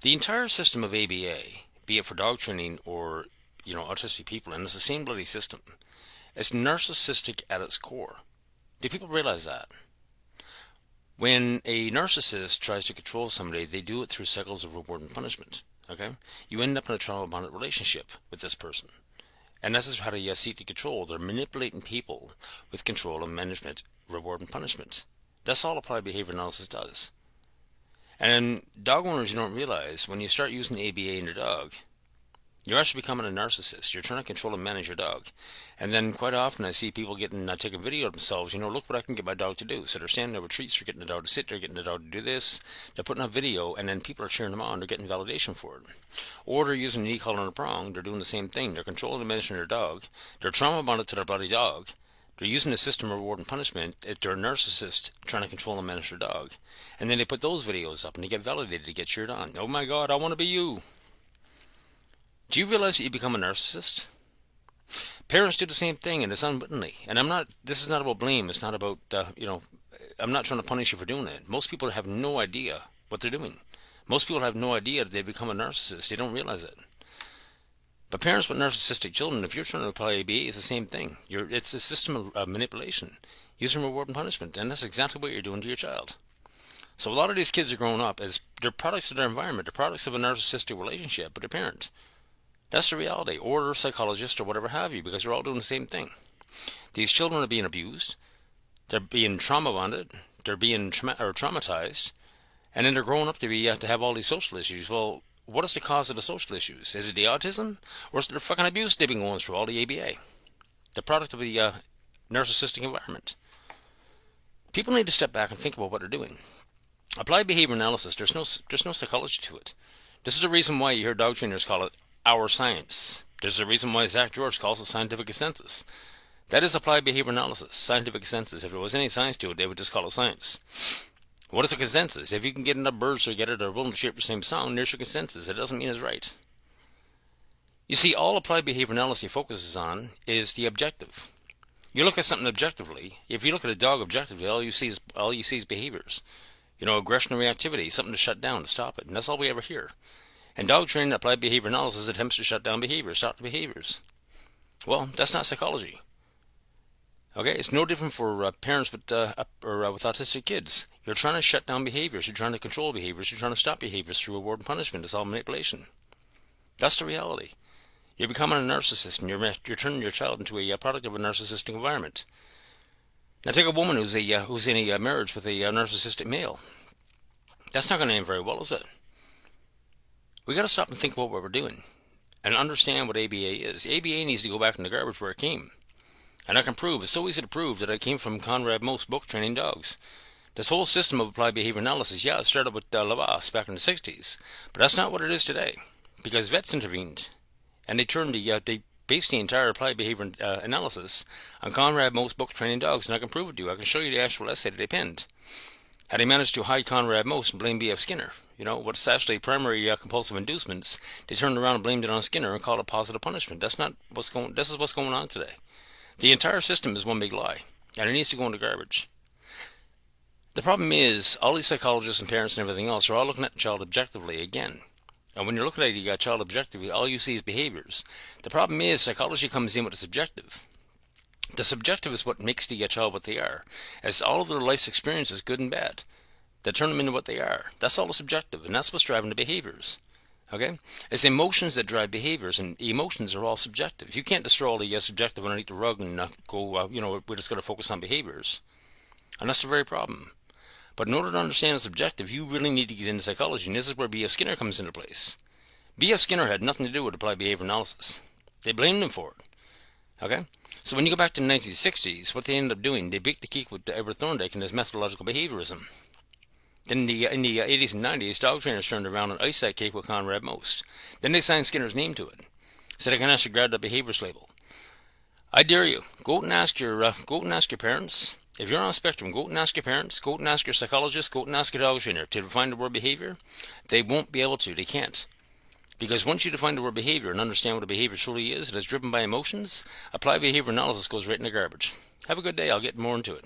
The entire system of ABA, be it for dog training or, autistic people, and it's the same bloody system. It's narcissistic at its core. Do people realize that? When a narcissist tries to control somebody, they do it through cycles of reward and punishment. Okay? You end up in a trauma bonded relationship with this person. And this is how they seek to control. They're manipulating people with control and management, reward and punishment. That's all applied behavior analysis does. And dog owners, you don't realize, when you start using the ABA in your dog, you're actually becoming a narcissist. You're trying to control and manage your dog. And then quite often I see people taking video of themselves, look what I can get my dog to do. So they're standing there with treats, they're getting the dog to sit, they're getting the dog to do this. They're putting up video, and then people are cheering them on. They're getting validation for it. Or they're using a knee collar and a prong. They're doing the same thing. They're controlling and managing their dog. They're trauma bonded to their bloody dog. They're using the system of reward and punishment. They're a narcissist trying to control and manage their dog. And then they put those videos up and they get validated, they get cheered on. Oh my God, I want to be you. Do you realize that you become a narcissist? Parents do the same thing, and it's unwittingly. And this is not about blame. It's not about, I'm not trying to punish you for doing it. Most people have no idea what they're doing. Most people have no idea that they become a narcissist. They don't realize it. But parents with narcissistic children, if you're trying to apply ABA, it's the same thing. It's a system of manipulation, using reward and punishment, and that's exactly what you're doing to your child. So a lot of these kids are growing up as they're products of their environment, they're products of a narcissistic relationship with their parent. That's the reality, or a psychologist, or whatever have you, because they're all doing the same thing. These children are being abused, they're being trauma bonded, they're being traumatized, and then they're growing up to have all these social issues. Well, what is the cause of the social issues? Is it the autism, or is it the fucking abuse they've been going through, all the ABA? The product of the narcissistic environment. People need to step back and think about what they're doing. Applied behavior analysis, there's no psychology to it. This is the reason why you hear dog trainers call it our science. There's a reason why Zach George calls it scientific consensus. That is applied behavior analysis, scientific consensus. If there was any science to it, they would just call it science. What is a consensus? If you can get enough birds together that are willing to share the same sound, there's your consensus. It doesn't mean it's right. You see, all applied behavior analysis focuses on is the objective. You look at something objectively. If you look at a dog objectively, all you see is behaviors. Aggression and reactivity, something to shut down, to stop it. And that's all we ever hear. And dog training, applied behavior analysis, attempts to shut down behaviors, stop the behaviors. Well, that's not psychology. Okay, it's no different for parents with autistic kids. You're trying to shut down behaviors, you're trying to control behaviors, you're trying to stop behaviors through reward and punishment. It's all manipulation. That's the reality. You're becoming a narcissist, and you're turning your child into a product of a narcissistic environment. Now take a woman who's in a marriage with a narcissistic male. That's not going to end very well, is it? We got to stop and think about what we're doing and understand what ABA is. ABA needs to go back in the garbage where it came. And I can prove, it's so easy to prove, that it came from Conrad Most book, Training Dogs. This whole system of applied behavior analysis, it started with Lavasse back in the 60s. But that's not what it is today. Because vets intervened. And they based the entire applied behavior analysis on Conrad Most book, Training Dogs. And I can prove it to you. I can show you the actual essay that they penned. How they managed to hide Conrad Most and blame B.F. Skinner. What's actually primary compulsive inducements, they turned around and blamed it on Skinner and called it positive punishment. This is what's going on today. The entire system is one big lie, and it needs to go in the garbage. The problem is, all these psychologists and parents and everything else are all looking at the child objectively again. And when you're looking at a child objectively, all you see is behaviors. The problem is, psychology comes in with the subjective. The subjective is what makes the child what they are, as all of their life's experiences, good and bad, that turn them into what they are. That's all the subjective, and that's what's driving the behaviors. Okay? It's emotions that drive behaviors, and emotions are all subjective. You can't destroy all the subjective underneath the rug and we're just going to focus on behaviors. And that's the very problem. But in order to understand the subjective, you really need to get into psychology, and this is where B.F. Skinner comes into place. B.F. Skinner had nothing to do with applied behavior analysis. They blamed him for it. Okay? So when you go back to the 1960s, what they ended up doing, they baked the cake with Edward Thorndike and his methodological behaviorism. Then in the 80s and 90s, dog trainers turned around and iced that cake with Conrad Most. Then they signed Skinner's name to it. So they can actually grab the behaviors label. I dare you, go out and ask your parents. If you're on a spectrum, go out and ask your parents, go out and ask your psychologist, go out and ask your dog trainer to define the word behavior. They won't be able to. They can't. Because once you define the word behavior and understand what a behavior truly is, it is driven by emotions, applied behavior analysis goes right in the garbage. Have a good day. I'll get more into it.